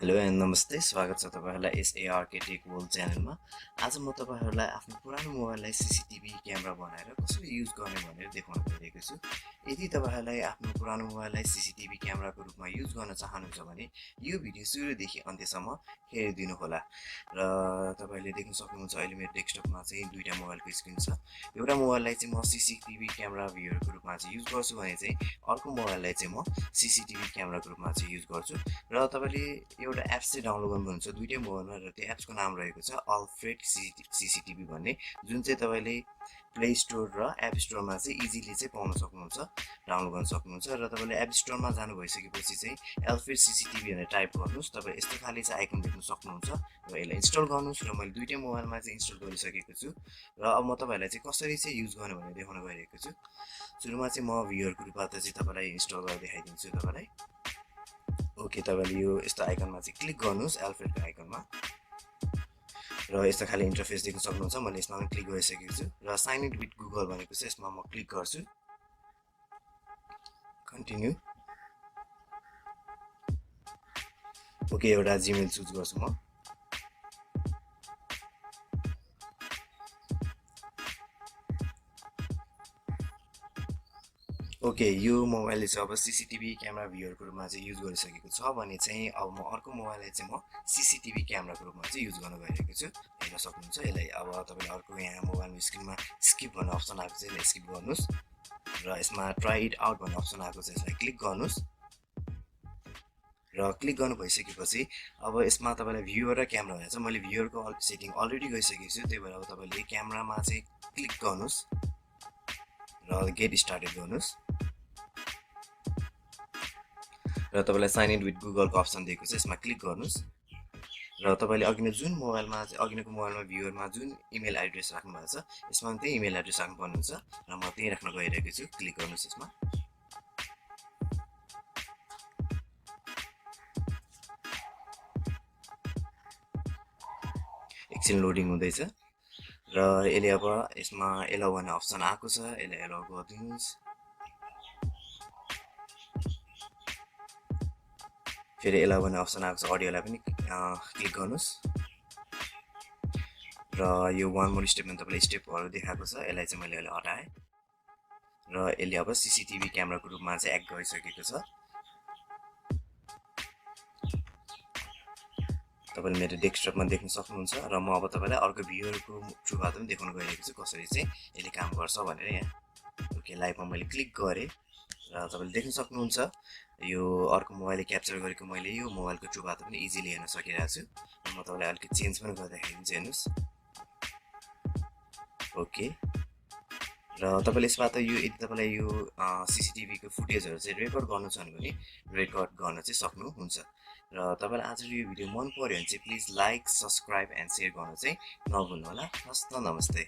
Hello and नमस्ते स्वागत छ तपाईहरुलाई यस arktdworld च्यानलमा। आज म तपाईहरुलाई आफ्नो पुरानो मोबाइललाई सीसीटीवी क्यामेरा बनाएर कसरी युज गर्ने भनेर देखाउन गइरहेको छु। यदि तपाईहरुलाई आफ्नो पुरानो मोबाइललाई सीसीटीवी क्यामेराको रूपमा युज गर्न चाहनुहुन्छ भने यो भिडियो सुरुदेखि अन्त्यसम्म हेरिदिनु होला। र तपाईले देख्न सक्नुहुन्छ अहिले मेरो डेस्कटपमा चाहिँ दुईटा मोबाइलको स्क्रिन छ। एउटा मोबाइललाई चाहिँ म सीसीटीवी क्यामेरा भ्युअरको रूपमा चाहिँ युज गर्छु भने चाहिँ अर्को मोबाइललाई चाहिँ म सीसीटीवी क्यामेराको रूपमा चाहिँ युज गर्छु। र तपाईले एउटा एप्स चाहिँ डाउनलोड गर्नुहुन्छ दुईटै मोबाइलमा र त्यो एप्सको नाम रहेको छ अल्फ्रेड सीसीटीवी भन्ने, जुन चाहिँ तपाईले प्ले स्टोर र एप स्टोरमा चाहिँ इजिली चाहिँ पाउन सक्नुहुन्छ, डाउनलोड गर्न सक्नुहुन्छ। र तपाईले एप स्टोरमा जानु भइसकेपछि चाहिँ अल्फ्रेड सीसीटीवी भनेर टाइप गर्नुस्, तपाईले यस्तो खाली चाहिँ आइकन देख्न सक्नुहुन्छ र यसलाई इन्स्टल गर्नुस्। र मैले दुईटै मोबाइलमा चाहिँ इन्स्टल गरिसकेको छु र अब म तपाईहरुलाई चाहिँ कसरी चाहिँ युज गर्ने भनेर देखाउन गइरहेको छु। सुरुमा चाहिँ म भ्युअरको रूपमा चाहिँ तपाईलाई इन्स्टल गरेर देखाइदिन्छु तपाईलाई। ओके, तपाईले यो यस्तो आइकनमा चाहिँ क्लिक गर्नुस्, अल्फ्रेडको आइकनमा, र यस्तो खाली इन्टरफेस देख्न सक्नुहुन्छ। मैले यसमा पनि क्लिक गरिसकेको छु र साइन इन विथ गुगल भनेको छ, यसमा म क्लिक गर्छु, कन्टिन्यू। ओके, एउटा जीमेल चुज गर्छु म। ओके, यो मोबाइलले चाहिँ अब सीसीटीवी क्यामेरा भ्युअरको रूपमा चाहिँ युज गरिसकेको छ भने चाहिँ अब म अर्को मोबाइललाई चाहिँ म सीसीटीवी क्यामेराको रूपमा चाहिँ युज गर्न गइरहेको छु। हेर्न सक्नुहुन्छ यसलाई। अब तपाईले अर्को यहाँ मोबाइलको स्क्रिनमा स्किप भन्ने अप्सन आएको छ, यसलाई स्किप गर्नुस् र यसमा ट्राई इट आउट भन्ने अप्सन आएको छ, यसलाई क्लिक गर्नुस्। र क्लिक गर्नु भइसकेपछि अब यसमा तपाईलाई भ्युअर र क्यामेरा भनेको छ। मैले भ्युअरको सेटिङ अलरेडी गरिसकेको छु, त्यही भएर अब तपाईले क्यामेरामा चाहिँ क्लिक गर्नुस् र गेट स्टार्टेड गर्नुस्। र तपाईलाई साइन इन विथ गुगलको अप्सन दिएको छ, यसमा क्लिक गर्नुस्। र तपाईले अघि जुन मोबाइलमा अघिको मोबाइलमा भ्युअरमा जुन इमेल एड्रेस राख्नु भएको छ, यसमा पनि त्यही इमेल एड्रेस राख्नु पर्ने हुन्छ र म त्यही राख्न गइरहेको छु। क्लिक गर्नुस् यसमा। एकछिन लोडिङ हुँदैछ र यसले अब यसमा एलाउ भन्ने अप्सन आएको छ, यसलाई एलाउ गरिदिनुस्। फेरि एलाउ भन्ने अप्सन आएको छ, अडियोलाई पनि क्लिक गर्नुस्। र यो वान मोर स्टेपमा तपाईले स्टेपहरु देखाएको छ, यसलाई चाहिँ मैले अहिले हटाएँ र यसले अब सीसीटीवी क्यामेराको रूपमा चाहिँ एक्ट गरिसकेको छ। तपाईले मेरो डेस्कटपमा देख्न सक्नुहुन्छ र म अब तपाईलाई अर्को भ्युअरको थ्रुबाट पनि देखाउन गइरहेको छु कसरी चाहिँ यसले काम गर्छ भनेर यहाँ। ओके, लाइभमा मैले क्लिक गरेँ र तपाईले देख्न सक्नुहुन्छ यो अर्को मोबाइलले क्याप्चर गरेको मैले यो मोबाइलको थ्रुबाट पनि इजिली हेर्न सकिरहेको छु। म तपाईलाई अलिकति चेन्ज पनि गरेर देखाइदिन्छु, हेर्नुस्। ओके, र तपाईले यसबाट यो यदि तपाईलाई यो सीसीटीभीको फुटेजहरु चाहिँ रेकर्ड गर्नु छ भने रेकर्ड गर्न चाहिँ सक्नुहुन्छ। र तपाईलाई आज यो भिडियो मन पर्यो भने चाहिँ please like, subscribe and share गर्न चाहिँ नभुल्नु होला। हस्त, नमस्ते।